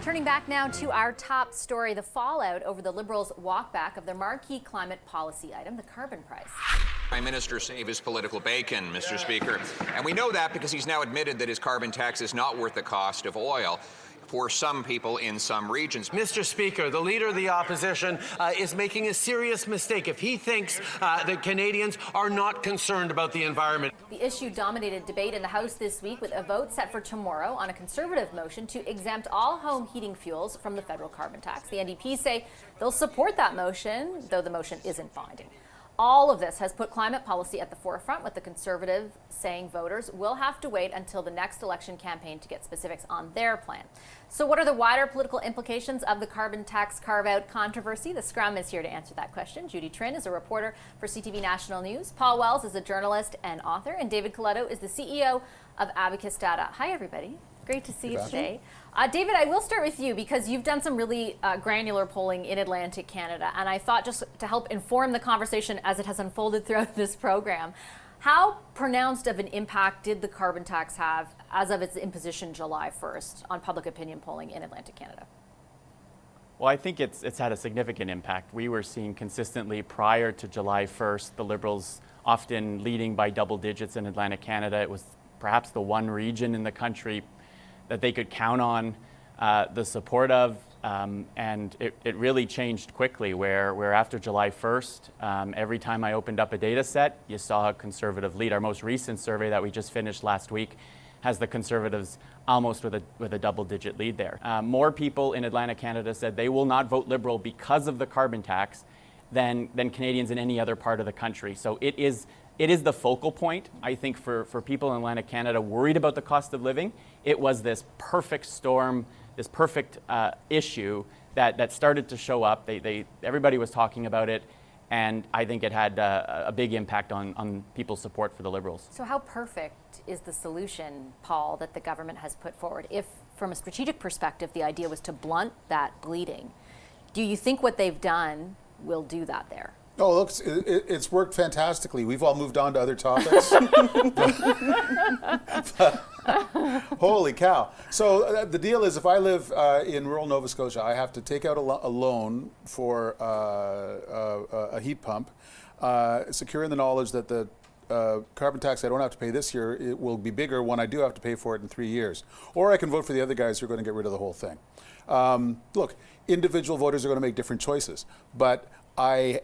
Turning back now to our top story, the fallout over the Liberals' walkback of their marquee climate policy item, the carbon price. Prime Minister save his political bacon, Mr. Speaker. And we know that because he's now admitted that his carbon tax is not worth the cost of oil for some people in some regions. Mr. Speaker, the Leader of the Opposition is making a serious mistake if he thinks that Canadians are not concerned about the environment. The issue dominated debate in the House this week with a vote set for tomorrow on a Conservative motion to exempt all home heating fuels from the federal carbon tax. The NDP say they'll support that motion, though the motion isn't binding. All of this has put climate policy at the forefront, with the Conservative saying voters will have to wait until the next election campaign to get specifics on their plan. So what are the wider political implications of the carbon tax carve-out controversy? The Scrum is here to answer that question. Judy Trinh is a reporter for CTV National News. Paul Wells is a journalist and author, and David Coletto is the CEO of Abacus Data. Hi, everybody. Great to see you today. David, I will start with you because you've done some really granular polling in Atlantic Canada, and I thought just to help inform the conversation as it has unfolded throughout this program, how pronounced of an impact did the carbon tax have as of its imposition July 1st on public opinion polling in Atlantic Canada? Well, I think it's had a significant impact. We were seeing consistently prior to July 1st, the Liberals often leading by double digits in Atlantic Canada. It was perhaps the one region in the country that they could count on the support of, and it really changed quickly, where after July 1st, every time I opened up a data set, you saw a Conservative lead. Our most recent survey that we just finished last week has the Conservatives almost with a double-digit lead there. More people in Atlantic Canada said they will not vote Liberal because of the carbon tax than Canadians in any other part of the country. So it is the focal point, I think, for people in Atlantic Canada worried about the cost of living. It was this perfect storm, this perfect issue that started to show up. Everybody was talking about it, and I think it had a big impact on people's support for the Liberals. So how perfect is the solution, Paul, that the government has put forward? If, from a strategic perspective, the idea was to blunt that bleeding, do you think what they've done will do that there? Oh, look, it's worked fantastically. We've all moved on to other topics. Holy cow. So the deal is, if I live in rural Nova Scotia, I have to take out a loan for a heat pump, secure in the knowledge that the carbon tax I don't have to pay this year, it will be bigger when I do have to pay for it in 3 years. Or I can vote for the other guys who are going to get rid of the whole thing. Look, individual voters are going to make different choices, but I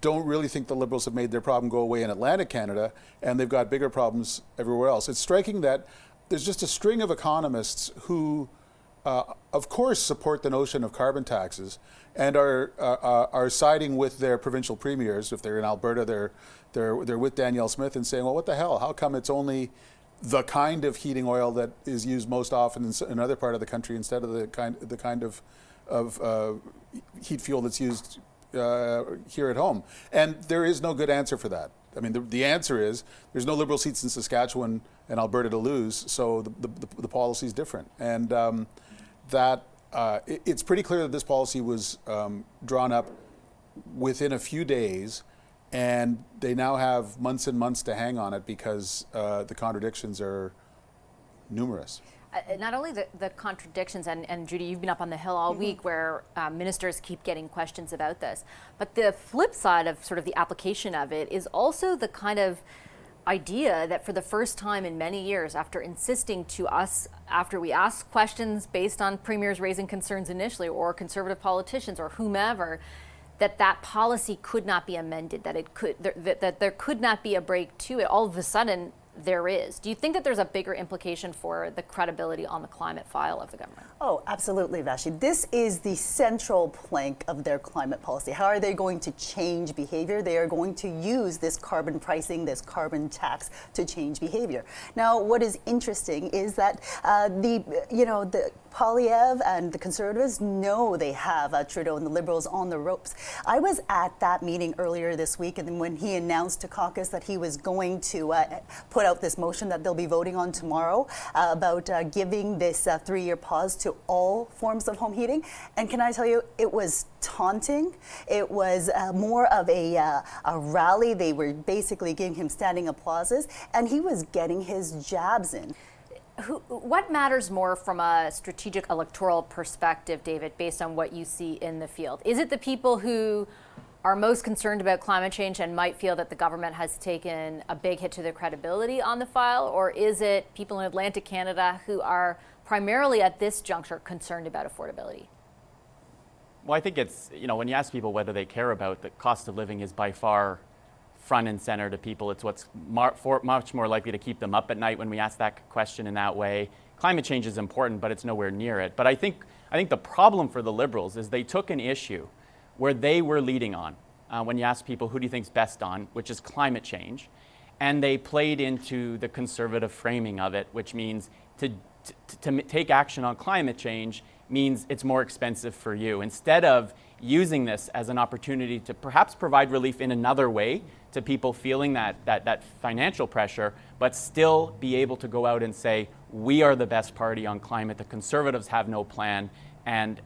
don't really think the Liberals have made their problem go away in Atlantic Canada, and they've got bigger problems everywhere else. It's striking that there's just a string of economists who, of course, support the notion of carbon taxes and are siding with their provincial premiers. If they're in Alberta, they're with Danielle Smith and saying, well, what the hell? How come it's only the kind of heating oil that is used most often in another part of the country instead of the kind of heat fuel that's used here at home? And there is no good answer for that. I mean, the answer is there's no Liberal seats in Saskatchewan and Alberta to lose, so the policy is different. And it's pretty clear that this policy was drawn up within a few days, and they now have months and months to hang on it because the contradictions are numerous. Not only the contradictions, and Judy, you've been up on the Hill all week where ministers keep getting questions about this, but the flip side of sort of the application of it is also the kind of idea that for the first time in many years, after insisting to us, after we asked questions based on premiers raising concerns initially, or Conservative politicians or whomever, that policy could not be amended, that there could not be a break to it, all of a sudden there is. Do you think that there's a bigger implication for the credibility on the climate file of the government? Oh, absolutely, Vashi. This is the central plank of their climate policy. How are they going to change behavior? They are going to use this carbon pricing, this carbon tax to change behavior. Now, what is interesting is that the Poilievre and the Conservatives know they have Trudeau and the Liberals on the ropes. I was at that meeting earlier this week, and then when he announced to caucus that he was going to put out this motion that they'll be voting on tomorrow about giving this 3-year pause to all forms of home heating. And can I tell you, it was taunting. It was more of a rally. They were basically giving him standing applauses, and he was getting his jabs in. What matters more from a strategic electoral perspective, David, based on what you see in the field? Is it the people who are most concerned about climate change and might feel that the government has taken a big hit to their credibility on the file? Or is it people in Atlantic Canada who are primarily at this juncture concerned about affordability? Well, I think it's, when you ask people whether they care about the cost of living is by far front and center to people. It's what's much more likely to keep them up at night when we ask that question in that way. Climate change is important, but it's nowhere near it. But I think the problem for the Liberals is they took an issue where they were leading on, when you ask people who do you think's best on, which is climate change, and they played into the conservative framing of it, which means to take action on climate change means it's more expensive for you. Instead of using this as an opportunity to perhaps provide relief in another way to people feeling that financial pressure, but still be able to go out and say, we are the best party on climate, the Conservatives have no plan, and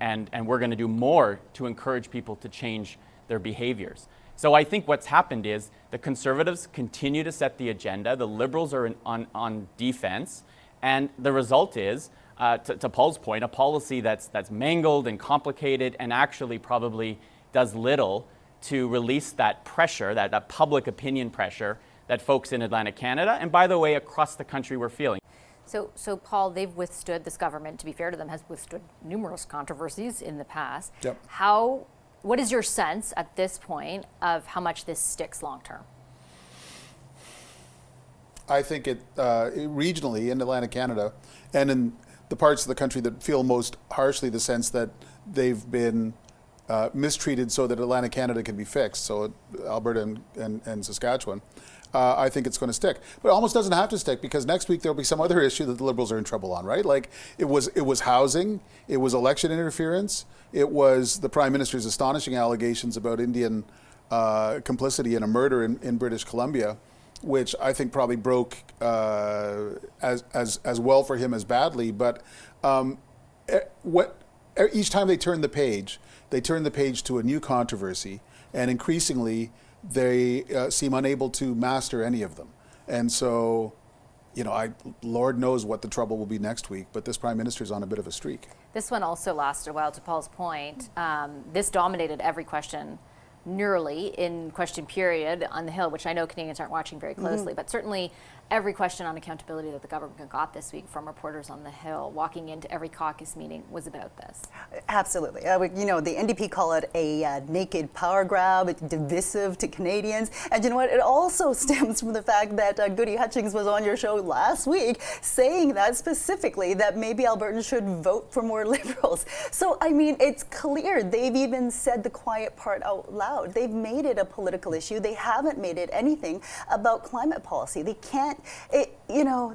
we're going to do more to encourage people to change their behaviors. So I think what's happened is the Conservatives continue to set the agenda, the Liberals are on defense, and the result is, to Paul's point, a policy that's mangled and complicated and actually probably does little to release that pressure, that public opinion pressure that folks in Atlantic Canada, and by the way, across the country were feeling. So Paul, they've withstood, this government, to be fair to them, has withstood numerous controversies in the past. Yep. What is your sense at this point of how much this sticks long term? I think regionally in Atlantic Canada and in the parts of the country that feel most harshly the sense that they've been mistreated so that Atlantic Canada can be fixed, so Alberta and Saskatchewan, I think it's going to stick. But it almost doesn't have to stick because next week there'll be some other issue that the Liberals are in trouble on, right? Like it was housing, it was election interference, it was the Prime Minister's astonishing allegations about Indian complicity in a murder in British Columbia, which I think probably broke as well for him as badly. But each time they turn the page to a new controversy, and increasingly they seem unable to master any of them. And so, Lord knows what the trouble will be next week, but this Prime Minister's on a bit of a streak. This one also lasted a while, to Paul's point. This dominated every question nearly in question period on the Hill, which I know Canadians aren't watching very closely, but certainly every question on accountability that the government got this week from reporters on the Hill walking into every caucus meeting was about this. Absolutely. The NDP call it a naked power grab, divisive to Canadians. And you know what? It also stems from the fact that Goody Hutchings was on your show last week saying that specifically that maybe Albertans should vote for more Liberals. So, it's clear. They've even said the quiet part out loud. They've made it a political issue. They haven't made it anything about climate policy. They can't,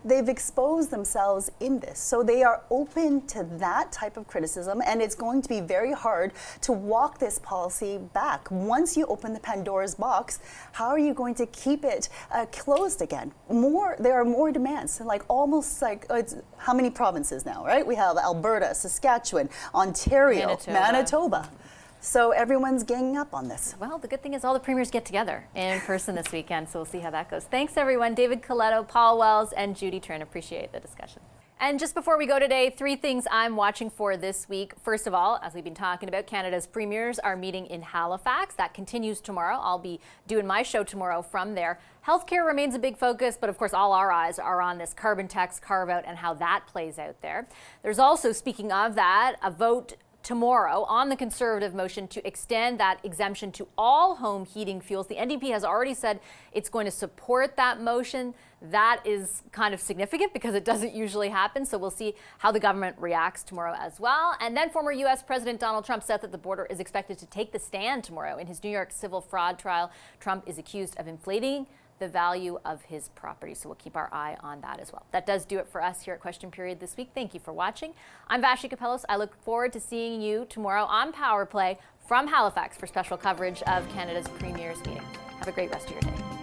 they've exposed themselves in this. So they are open to that type of criticism, and it's going to be very hard to walk this policy back. Once you open the Pandora's box, how are you going to keep it closed again? There are more demands, it's how many provinces now, right? We have Alberta, Saskatchewan, Ontario, Manitoba. So everyone's ganging up on this. Well, the good thing is all the premiers get together in person this weekend, so we'll see how that goes. Thanks, everyone. David Coletto, Paul Wells, and Judy Trinh. Appreciate the discussion. And just before we go today, 3 things I'm watching for this week. First of all, as we've been talking about, Canada's premiers are meeting in Halifax. That continues tomorrow. I'll be doing my show tomorrow from there. Healthcare remains a big focus, but of course all our eyes are on this carbon tax carve-out and how that plays out there. There's also, speaking of that, a vote tomorrow on the Conservative motion to extend that exemption to all home heating fuels. The NDP has already said it's going to support that motion. That is kind of significant because it doesn't usually happen. So we'll see how the government reacts tomorrow as well. And then former U.S. President Donald Trump said that the border is expected to take the stand tomorrow. In his New York civil fraud trial, Trump is accused of inflating the value of his property. So we'll keep our eye on that as well. That does do it for us here at Question Period this week. Thank you for watching. I'm Vashi Capellos. I look forward to seeing you tomorrow on Power Play from Halifax for special coverage of Canada's Premier's meeting. Have a great rest of your day.